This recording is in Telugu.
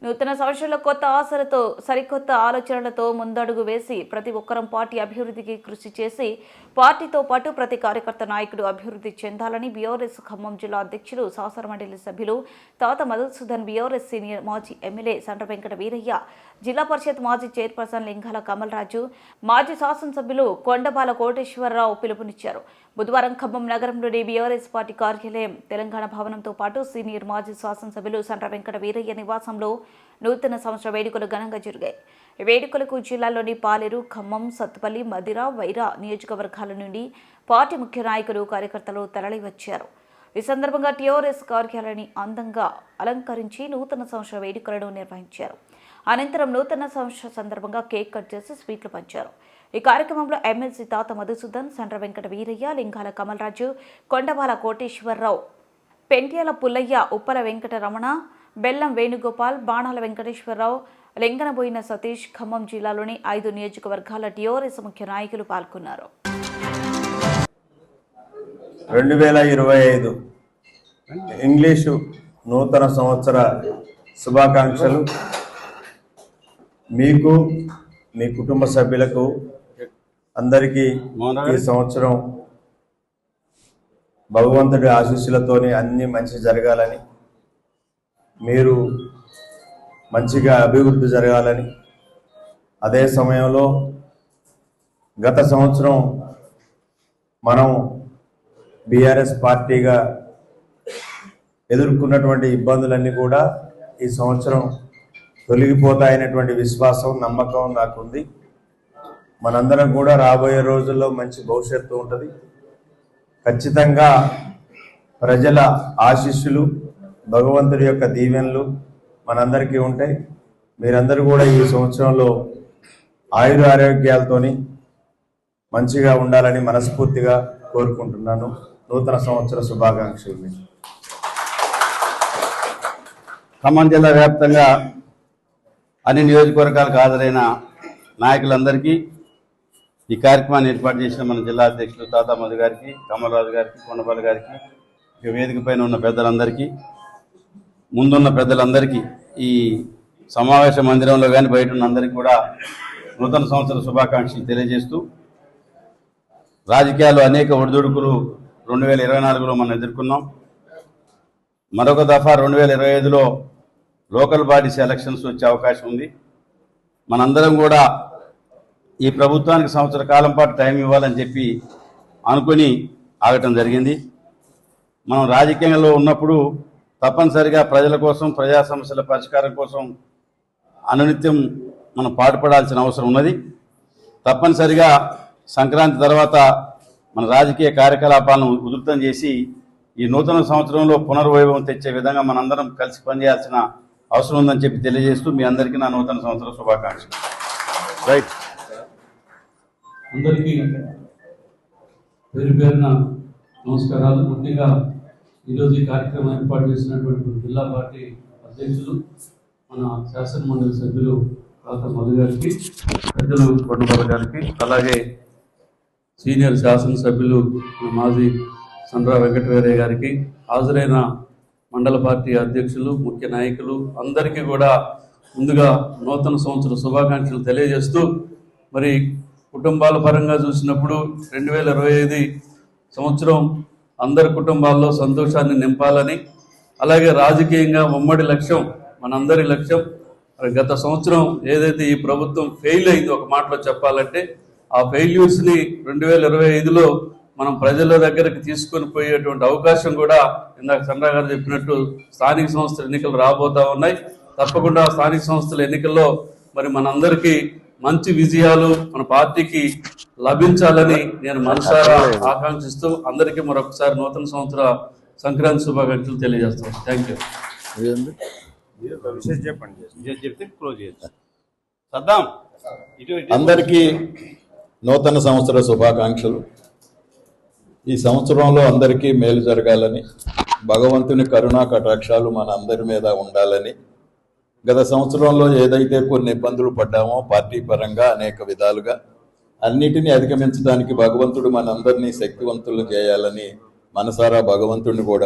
నూతన సంవత్సరంలో కొత్త ఆశలతో సరికొత్త ఆలోచనలతో ముందడుగు వేసి ప్రతి ఒక్కరం పార్టీ అభివృద్ధికి కృషి చేసి పార్టీతో పాటు ప్రతి కార్యకర్త నాయకుడు అభివృద్ధి చెందాలని బీఆర్ఎస్ ఖమ్మం జిల్లా అధ్యక్షులు శాసన మండలి సభ్యులు తాత మధుసూదన్ బీఆర్ఎస్ సీనియర్ మాజీ ఎమ్మెల్యే సండ్ర వెంకట వీరయ్య జిల్లా పరిషత్ మాజీ చైర్పర్సన్ లింగాల కమలరాజు మాజీ శాసనసభ్యులు కొండబాల కోటేశ్వరరావు పిలుపునిచ్చారు. బుధవారం ఖమ్మం నగరంలోని బీఆర్ఎస్ పార్టీ కార్యాలయం తెలంగాణ భవనంతో పాటు సీనియర్ మాజీ శాసనసభ్యులు సండ్ర వెంకట వీరయ్య నివాసంలో నూతన సంవత్సర వేడుకలు ఘనంగా జరిగాయి. ఈ వేడుకలకు జిల్లాలోని పాలేరు, ఖమ్మం, సత్తుపల్లి, మదిర, వైరా నియోజకవర్గాల నుండి పార్టీ ముఖ్య నాయకులు, కార్యకర్తలు తరలివచ్చారు. ఈ సందర్భంగా టీఆర్ఎస్ కార్యాలయాన్ని అందంగా అలంకరించి నూతన సంవత్సర వేడుకలను నిర్వహించారు. అనంతరం నూతన సంవత్సర సందర్భంగా కేక్ కట్ చేసి స్వీట్లు పంచారు. ఈ కార్యక్రమంలో ఎమ్మెల్సీ తాత మధుసూదన్, సండ్ర వెంకట వీరయ్య, లింగాల కమలరాజు, కొండబాల కోటేశ్వరరావు, పెంట్యాల పుల్లయ్య, ఉప్పల వెంకట రమణ, బెల్లం వేణుగోపాల్, బాణాల వెంకటేశ్వరరావు, లింగనబోయిన సతీష్, ఖమ్మం జిల్లాలోని 5 నియోజకవర్గాల టీఆర్ఎస్ ముఖ్య నాయకులు పాల్గొన్నారు. 2025 ఇంగ్లీషు నూతన సంవత్సర శుభాకాంక్షలు. మీకు, మీ కుటుంబ సభ్యులకు అందరికీ ఈ సంవత్సరం భగవంతుడి ఆశీస్సులతోని అన్ని మంచి జరగాలని, మీరు మంచిగా అభివృద్ధి జరగాలని, అదే సమయంలో గత సంవత్సరం మనం బీఆర్ఎస్ పార్టీగా ఎదుర్కొన్నటువంటి ఇబ్బందులన్నీ కూడా ఈ సంవత్సరం తొలగిపోతాయనేటువంటి విశ్వాసం, నమ్మకం నాకుంది. మనందరం కూడా రాబోయే రోజుల్లో మంచి భవిష్యత్తు ఉంటుంది. ఖచ్చితంగా ప్రజల ఆశీస్సులు, భగవంతుడి యొక్క దీవెనలు మనందరికీ ఉంటాయి. మీరందరూ కూడా ఈ సంవత్సరంలో ఆయురారోగ్యాలతోని మంచిగా ఉండాలని మనస్ఫూర్తిగా కోరుకుంటున్నాను. నూతన సంవత్సర శుభాకాంక్షలు. ఖమ్మం జిల్లా వ్యాప్తంగా అన్ని నియోజకవర్గాలకు హాజరైన నాయకులందరికీ, ఈ కార్యక్రమాన్ని ఏర్పాటు చేసిన మన జిల్లా అధ్యక్షులు తాత మధు గారికి, కమలరాజు గారికి, కొండబాల గారికి, ఇక వేదిక పైన ఉన్న పెద్దలందరికీ, ముందున్న పెద్దలందరికీ, ఈ సమావేశ మందిరంలో కానీ బయట ఉన్న అందరికీ కూడా నూతన సంవత్సర శుభాకాంక్షలు తెలియజేస్తూ, రాజకీయాలు అనేక ఒడిదుడుకులు 2024లో మనం ఎదుర్కొన్నాం. మరొక దఫా 2025లో లోకల్ బాడీస్ ఎలక్షన్స్ వచ్చే అవకాశం ఉంది. మనందరం కూడా ఈ ప్రభుత్వానికి సంవత్సర కాలం పాటు టైం ఇవ్వాలని చెప్పి అనుకుని ఆగటం జరిగింది. మనం రాజకీయంలో ఉన్నప్పుడు తప్పనిసరిగా ప్రజల కోసం, ప్రజా సమస్యల పరిష్కారం కోసం అనునిత్యం మనం పాటుపడాల్సిన అవసరం ఉన్నది. తప్పనిసరిగా సంక్రాంతి తర్వాత మన రాజకీయ కార్యకలాపాలను ఉధృతం చేసి ఈ నూతన సంవత్సరంలో పునర్వైభవం తెచ్చే విధంగా మనందరం కలిసి పనిచేయాల్సిన అవసరం ఉందని చెప్పి తెలియజేస్తూ మీ అందరికీ నా నూతన సంవత్సర శుభాకాంక్షలు. రైట్, అందరికీ పేరు పేరున నమస్కారాలు. ముఖ్యంగా ఈరోజు ఈ కార్యక్రమం ఏర్పాటు చేసినటువంటి జిల్లా పార్టీ అధ్యక్షులు, మన శాసన మండలి సభ్యులు తాత మధు గారికి, పెద్దలు కొండబాల గారికి, అలాగే సీనియర్ శాసనసభ్యులు మాజీ సండ్ర వెంకట వీరయ్య గారికి, హాజరైన మండల పార్టీ అధ్యక్షులు, ముఖ్య నాయకులు అందరికీ కూడా ముందుగా నూతన సంవత్సర శుభాకాంక్షలు తెలియజేస్తూ, మరి కుటుంబాల పరంగా చూసినప్పుడు 2025 సంవత్సరం అందరి కుటుంబాల్లో సంతోషాన్ని నింపాలని, అలాగే రాజకీయంగా ఉమ్మడి లక్ష్యం, మనందరి లక్ష్యం. మరి గత సంవత్సరం ఏదైతే ఈ ప్రభుత్వం ఫెయిల్ అయిందో, ఒక మాటలో చెప్పాలంటే ఆ ఫెయిల్యూర్స్ని 2025లో మనం ప్రజల దగ్గరికి తీసుకొని పోయేటువంటి అవకాశం కూడా, ఇందాక చంద్ర గారు చెప్పినట్టు స్థానిక సంస్థల ఎన్నికలు రాబోతా ఉన్నాయి. తప్పకుండా స్థానిక సంస్థల ఎన్నికల్లో మరి మనందరికీ మంచి విజయాలు మన పార్టీకి లభించాలని నేను మనసారా ఆకాంక్షిస్తూ అందరికీ మరొకసారి నూతన సంవత్సర సంక్రాంతి శుభాకాంక్షలు తెలియజేస్తాను. Thank you. అందరికీ నూతన సంవత్సర శుభాకాంక్షలు. ఈ సంవత్సరంలో అందరికీ మేలు జరగాలని, భగవంతుని కరుణా కటాక్షాలు మన అందరి మీద ఉండాలని, గత సంవత్సరంలో ఏదైతే కొన్ని ఇబ్బందులు పడ్డామో పార్టీ పరంగా అనేక విధాలుగా, అన్నిటినీ అధిగమించడానికి భగవంతుడు మనందరినీ శక్తివంతులు చేయాలని మనసారా భగవంతుడిని కూడా